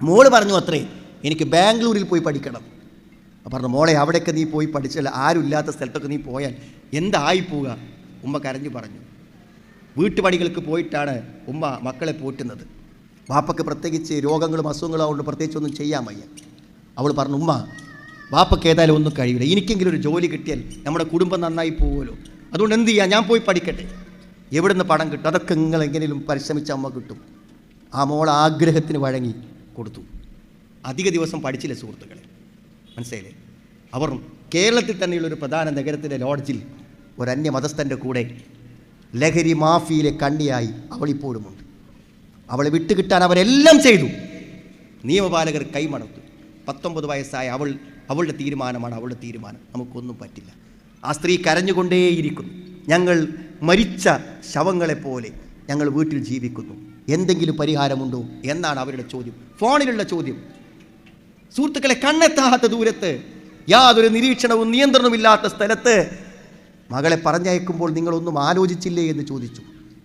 മോള് പറഞ്ഞു അത്രേ, എനിക്ക് ബാംഗ്ലൂരിൽ പോയി പഠിക്കണം. പറഞ്ഞു, മോളെ അവിടെയൊക്കെ നീ പോയി പഠിച്ചാൽ, ആരും ഇല്ലാത്ത സ്ഥലത്തൊക്കെ നീ പോയാൽ എന്തായി പോവുക? ഉമ്മ കരഞ്ഞു പറഞ്ഞു. വീട്ടുപണികൾക്ക് പോയിട്ടാണ് ഉമ്മ മക്കളെ പോറ്റുന്നത്. വാപ്പയ്ക്ക് പ്രത്യേകിച്ച് രോഗങ്ങളും അസുഖങ്ങളും കൊണ്ട് പ്രത്യേകിച്ചൊന്നും ചെയ്യാൻ വയ്യ. അവൾ പറഞ്ഞു, ഉമ്മ വാപ്പയ്ക്ക് ഏതായാലും ഒന്നും കഴിയില്ല, എനിക്കെങ്കിലും ഒരു ജോലി കിട്ടിയാൽ നമ്മുടെ കുടുംബം നന്നായി പോകുമല്ലോ, അതുകൊണ്ട് എന്ത് ചെയ്യാം, ഞാൻ പോയി പഠിക്കട്ടെ. എവിടെ നിന്ന് പണം കിട്ടും? അതൊക്കെ നിങ്ങൾ എങ്ങനെയും പരിശ്രമിച്ച അമ്മ കിട്ടും. ആ മോൾ ആഗ്രഹത്തിന് വഴങ്ങി കൊടുത്തു. അധിക ദിവസം പഠിച്ചില്ല സുഹൃത്തുക്കളെ, മനസ്സിലായില്ലേ? അവർ കേരളത്തിൽ തന്നെയുള്ളൊരു പ്രധാന നഗരത്തിൻ്റെ ലോഡ്ജിൽ ഒരു അന്യമതസ്ഥൻ്റെ കൂടെ ലഹരി മാഫിയിലെ കണ്ണിയായി അവളിപ്പോഴുമുണ്ട്. അവളെ വിട്ടുകിട്ടാൻ അവരെല്ലാം ചെയ്തു. നിയമപാലകർ കൈമടത്തു. 19 വയസ്സായ അവളുടെ തീരുമാനമാണ്, അവളുടെ തീരുമാനം, നമുക്കൊന്നും പറ്റില്ല. ആ സ്ത്രീ കരഞ്ഞുകൊണ്ടേയിരിക്കുന്നു. ഞങ്ങൾ മരിച്ച ശവങ്ങളെപ്പോലെ ഞങ്ങൾ വീട്ടിൽ ജീവിക്കുന്നു, എന്തെങ്കിലും പരിഹാരമുണ്ടോ എന്നാണ് അവരുടെ ചോദ്യം, ഫോണിലുള്ള ചോദ്യം. സുഹൃത്തുക്കളെ, കണ്ണെത്താത്ത ദൂരത്ത്, യാതൊരു നിരീക്ഷണവും നിയന്ത്രണവുമില്ലാത്ത സ്ഥലത്ത് മകളെ പറഞ്ഞയക്കുമ്പോൾ നിങ്ങളൊന്നും ആലോചിച്ചില്ലേ എന്ന് ചോദിച്ചു.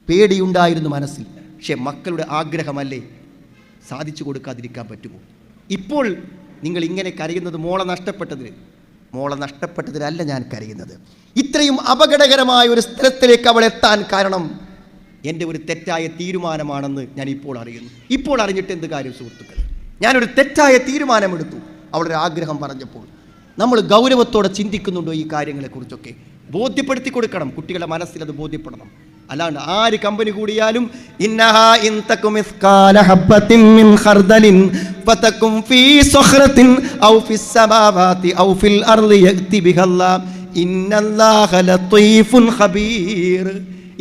പേടിയുണ്ടായിരുന്നു മനസ്സിൽ. പക്ഷേ മക്കളുടെ ആഗ്രഹമല്ലേ, സാധിച്ചു കൊടുക്കാതിരിക്കാൻ പറ്റുമോ? ഇപ്പോൾ നിങ്ങൾ ഇങ്ങനെ കരയുന്നത് മോളെ നഷ്ടപ്പെട്ടതിനല്ല ഞാൻ കരയുന്നത്. ഇത്രയും അപകടകരമായ ഒരു സ്ഥലത്തിലേക്ക് അവൾ എത്താൻ കാരണം എൻ്റെ ഒരു തെറ്റായ തീരുമാനമാണെന്ന് ഞാൻ ഇപ്പോൾ അറിയുന്നു. ഇപ്പോൾ അറിഞ്ഞിട്ട് എന്ത് കാര്യം സുഹൃത്തുക്കളെ? ഞാനൊരു തെറ്റായ തീരുമാനമെടുത്തു അവളുടെ ആഗ്രഹം പറഞ്ഞപ്പോൾ. നമ്മൾ ഗൗരവത്തോടെ ചിന്തിക്കുന്നുണ്ടോ ഈ കാര്യങ്ങളെക്കുറിച്ചൊക്കെ? ബോധ്യപ്പെടുത്തി കൊടുക്കണം, കുട്ടികളുടെ മനസ്സിൽ അത് ബോധ്യപ്പെടണം. അല്ലാണ്ട് ആര് കമ്പനി കൂടിയാലും ഇന്നഹാ ഇൻ തകും മിസ്കാല ഹബ്ബത്തിൻ മിൻ ഖർദലിൻ ഫതകും ഫീ സഖറത്തിൻ ഔ ഫിസ് സമാവാതി ഔ ഫിൽ അർളി യഅതി ബിഹല്ലാഹ് ഇന്നല്ലാഹ ലതീഫുൻ ഖബീർ.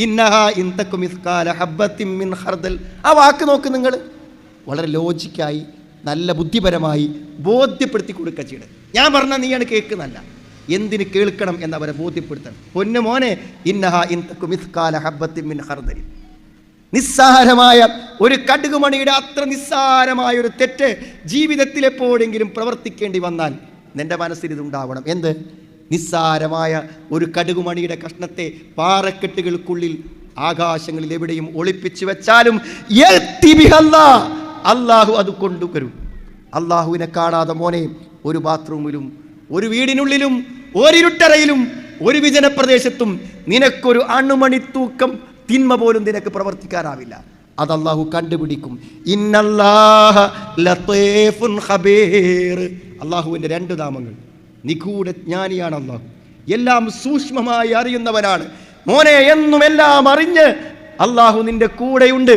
ഇന്നഹാ ഇൻ തകും മിസ്കാല ഹബ്ബത്തിൻ മിൻ ഖർദൽ. ആ വാക്ക് നോക്ക് നിങ്ങൾ, വളരെ ലോജിക്കായി നല്ല ബുദ്ധിപരമായി ബോധ്യപ്പെടുത്തി കൊടുക്കുക ചെയ്യണം. ഞാൻ പറഞ്ഞാൽ നീയാണ് കേൾക്കുന്നല്ല, എന്തിന് കേൾക്കണം എന്നവരെ ബോധ്യപ്പെടുത്തണം. പൊന്നു മോനെ, ഇന്നഹാ ഇൻ തകു മിസ്കാല ഹബ്ബത്തിൻ മിൻ ഖർദലിൻ, നിസ്സാരമായ ഒരു കടുകുമണിയുടെ അത്ര നിസ്സാരമായ ഒരു തെറ്റ് ജീവിതത്തിൽ എപ്പോഴെങ്കിലും പ്രവർത്തിക്കേണ്ടി വന്നാൽ നിന്റെ മനസ്സിൽ ഇതുണ്ടാവണം. എന്ത്? നിസ്സാരമായ ഒരു കടുകുമണിയുടെ കഷ്ണത്തെ പാറക്കെട്ടുകൾക്കുള്ളിൽ ആകാശങ്ങളിൽ എവിടെയും ഒളിപ്പിച്ചു വെച്ചാലും അള്ളാഹു അത് കൊണ്ടുവരും. അള്ളാഹുവിനെ കാണാതെ മോനെ ഒരു ബാത്റൂമിലും ഒരു വീടിനുള്ളിലും ഒരിരുട്ടറയിലും ഒരു വിജനപ്രദേശത്തും നിനക്കൊരു അണുമണി തൂക്കം തിന്മ പോലും നിനക്ക് പ്രവർത്തിക്കാനാവില്ല. അത് അള്ളാഹു കണ്ടുപിടിക്കും. ഇന്നല്ലാഹ ലതീഫുൻ ഖബീർ. അള്ളാഹുവിൻ്റെ 2 നാമങ്ങൾ. നിഗൂഢ ജ്ഞാനിയാണ് അള്ളാഹു, എല്ലാം സൂക്ഷ്മമായി അറിയുന്നവനാണ്. മോനെ, എന്നും എല്ലാം അറിഞ്ഞ് അള്ളാഹു നിന്റെ കൂടെയുണ്ട്.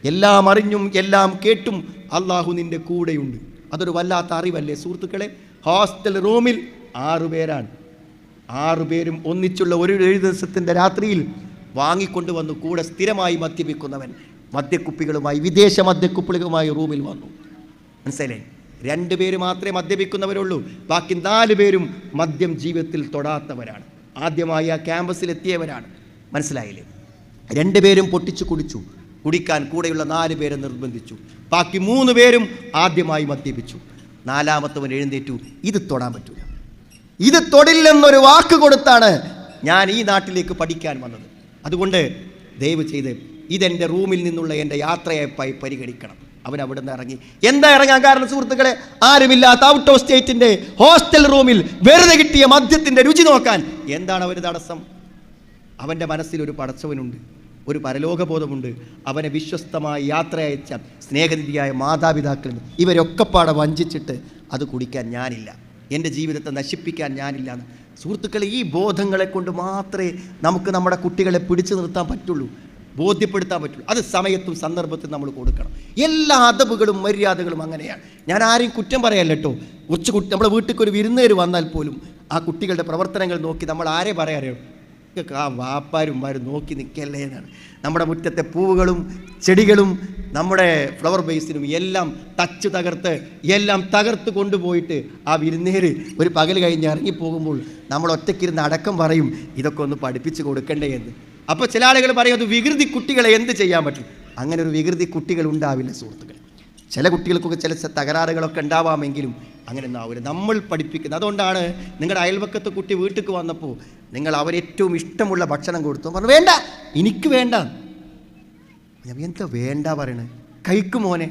എല്ലാം അറിഞ്ഞും എല്ലാം കേട്ടും അള്ളാഹു നിന്റെ കൂടെയുണ്ട്. അതൊരു വല്ലാത്ത അറിവല്ലേ സുഹൃത്തുക്കളെ? ഹോസ്റ്റൽ റൂമിൽ 6 പേരാണ്. 6 പേരും ഒന്നിച്ചുള്ള ഒരു ദിവസത്തിൻ്റെ രാത്രിയിൽ വാങ്ങിക്കൊണ്ടുവന്നു കൂടെ സ്ഥിരമായി മദ്യപിക്കുന്നവൻ മദ്യക്കുപ്പികളുമായി, വിദേശ മദ്യക്കുപ്പികളുമായി റൂമിൽ വന്നു. മനസ്സിലായി? 2 പേര് മാത്രമേ മദ്യപിക്കുന്നവരുള്ളൂ, ബാക്കി 4 പേരും മദ്യം ജീവിതത്തിൽ തൊടാത്തവരാണ്. ആദ്യമായി ആ ക്യാമ്പസിലെത്തിയവരാണ്. മനസ്സിലായില്ലേ? 2 പേരും പൊട്ടിച്ചു കുടിച്ചു. കുടിക്കാൻ കൂടെയുള്ള 4 പേരെ നിർബന്ധിച്ചു. ബാക്കി 3 പേരും ആദ്യമായി മദ്യപിച്ചു. 4-മത്തവൻ എഴുന്നേറ്റു, ഇത് തൊടാൻ പറ്റൂല, ഇത് തൊടില്ലെന്നൊരു വാക്ക് കൊടുത്താണ് ഞാൻ ഈ നാട്ടിലേക്ക് പഠിക്കാൻ വന്നത്. അതുകൊണ്ട് ദയവ് ചെയ്ത് ഇതെൻ്റെ റൂമിൽ നിന്നുള്ള എൻ്റെ യാത്രയായി പരിഗണിക്കണം. അവൻ അവിടെ നിന്ന് ഇറങ്ങി. എന്താ ഇറങ്ങാൻ കാരണം സുഹൃത്തുക്കളെ? ആരുമില്ലാത്ത ഔട്ട് ഓഫ് സ്റ്റേറ്റിൻ്റെ ഹോസ്റ്റൽ റൂമിൽ വെറുതെ കിട്ടിയ മദ്യത്തിൻ്റെ രുചി നോക്കാൻ എന്താണ് അവർ തടസ്സം? അവൻ്റെ മനസ്സിലൊരു പടച്ചവനുണ്ട്, ഒരു പരലോകബോധമുണ്ട്. അവനെ വിശ്വസ്തമായി യാത്ര അയച്ച സ്നേഹനിധിയായ മാതാപിതാക്കളിൽ ഇവരൊക്കെപ്പാടെ വഞ്ചിച്ചിട്ട് അത് കുടിക്കാൻ ഞാനില്ല, എൻ്റെ ജീവിതത്തെ നശിപ്പിക്കാൻ ഞാനില്ല. സുഹൃത്തുക്കളെ, ഈ ബോധങ്ങളെ കൊണ്ട് മാത്രമേ നമുക്ക് നമ്മുടെ കുട്ടികളെ പിടിച്ചു നിർത്താൻ പറ്റുള്ളൂ, ബോധ്യപ്പെടുത്താൻ പറ്റുള്ളൂ. അത് സമയത്തും സന്ദർഭത്തിൽ നമ്മൾ കൊടുക്കണം. എല്ലാ അദബുകളും മര്യാദകളും അങ്ങനെയാണ്. ഞാൻ ആരെയും കുറ്റം പറയല്ല കേട്ടോ. നമ്മുടെ വീട്ടിലേക്ക് ഒരു വിരുന്നുകാർ വന്നാൽ പോലും ആ കുട്ടികളുടെ പ്രവർത്തനങ്ങൾ നോക്കി നമ്മൾ ആരെ പറയാറിയോ? ആ വാപ്പാരുമാരും നോക്കി നിൽക്കല്ലേ എന്നാണ്. നമ്മുടെ മുറ്റത്തെ പൂവുകളും ചെടികളും നമ്മുടെ ഫ്ലവർ ബേസിനും എല്ലാം എല്ലാം തകർത്ത് കൊണ്ടുപോയിട്ട് ആ വിരുന്നേര് ഒരു പകൽ കഴിഞ്ഞ് ഇറങ്ങിപ്പോകുമ്പോൾ നമ്മൾ ഒറ്റയ്ക്കിരുന്ന് അടക്കം പറയും, ഇതൊക്കെ ഒന്ന് പഠിപ്പിച്ച് കൊടുക്കണ്ടേ എന്ന്. അപ്പോൾ ചില ആളുകൾ പറയും, അത് വികൃതി കുട്ടികളെ എന്ത് ചെയ്യാൻ പറ്റും? അങ്ങനെ ഒരു വികൃതി കുട്ടികൾ ഉണ്ടാവില്ല സുഹൃത്തുക്കൾ. ചില കുട്ടികൾക്കൊക്കെ ചില തകരാറുകളൊക്കെ ഉണ്ടാവാമെങ്കിലും അങ്ങനെ ഒന്നും നമ്മൾ പഠിപ്പിക്കുന്നത്. അതുകൊണ്ടാണ് നിങ്ങളുടെ അയൽവക്കത്തെ കുട്ടി വീട്ടിലേക്ക് വന്നപ്പോൾ നിങ്ങൾ അവരേറ്റവും ഇഷ്ടമുള്ള ഭക്ഷണം കൊടുത്തു, പറഞ്ഞു വേണ്ട, എനിക്ക് വേണ്ട. ഞാൻ എന്താ വേണ്ട പറയണേ? കഴിക്കും മോനെ,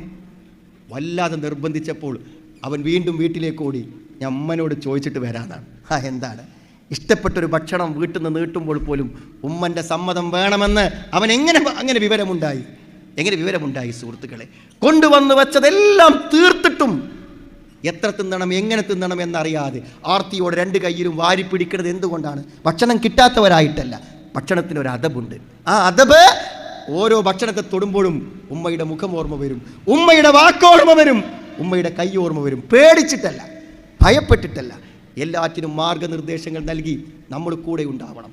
വല്ലാതെ നിർബന്ധിച്ചപ്പോൾ അവൻ വീണ്ടും വീട്ടിലേക്ക് ഓടി. ഞാൻ അമ്മനോട് ചോദിച്ചിട്ട് വരാമെന്നാണ്. എന്താണ്? ഇഷ്ടപ്പെട്ടൊരു ഭക്ഷണം വീട്ടിൽ നിന്ന് നീട്ടുമ്പോൾ പോലും ഉമ്മൻ്റെ സമ്മതം വേണമെന്ന് അവൻ അങ്ങനെ വിവരമുണ്ടായി സുഹൃത്തുക്കളെ. കൊണ്ടുവന്ന് വെച്ചതെല്ലാം തീർത്തിട്ടും എത്ര തിന്നണം, എങ്ങനെ തിന്നണം എന്നറിയാതെ ആർത്തിയോടെ 2 കൈയിലും വാരി പിടിക്കുന്നത് എന്തുകൊണ്ടാണ്? ഭക്ഷണം കിട്ടാത്തവരായിട്ടല്ല, ഭക്ഷണത്തിനൊരു അദബുണ്ട്. ആ അദബ് ഓരോ ഭക്ഷണത്തെ തൊടുമ്പോഴും ഉമ്മയുടെ മുഖം ഓർമ്മ വരും, ഉമ്മയുടെ വാക്കോർമ്മ വരും, ഉമ്മയുടെ കൈ ഓർമ്മ വരും. പേടിച്ചിട്ടല്ല, ഭയപ്പെട്ടിട്ടല്ല, എല്ലാറ്റിനും മാർഗനിർദ്ദേശങ്ങൾ നൽകി നമ്മൾ കൂടെ ഉണ്ടാവണം.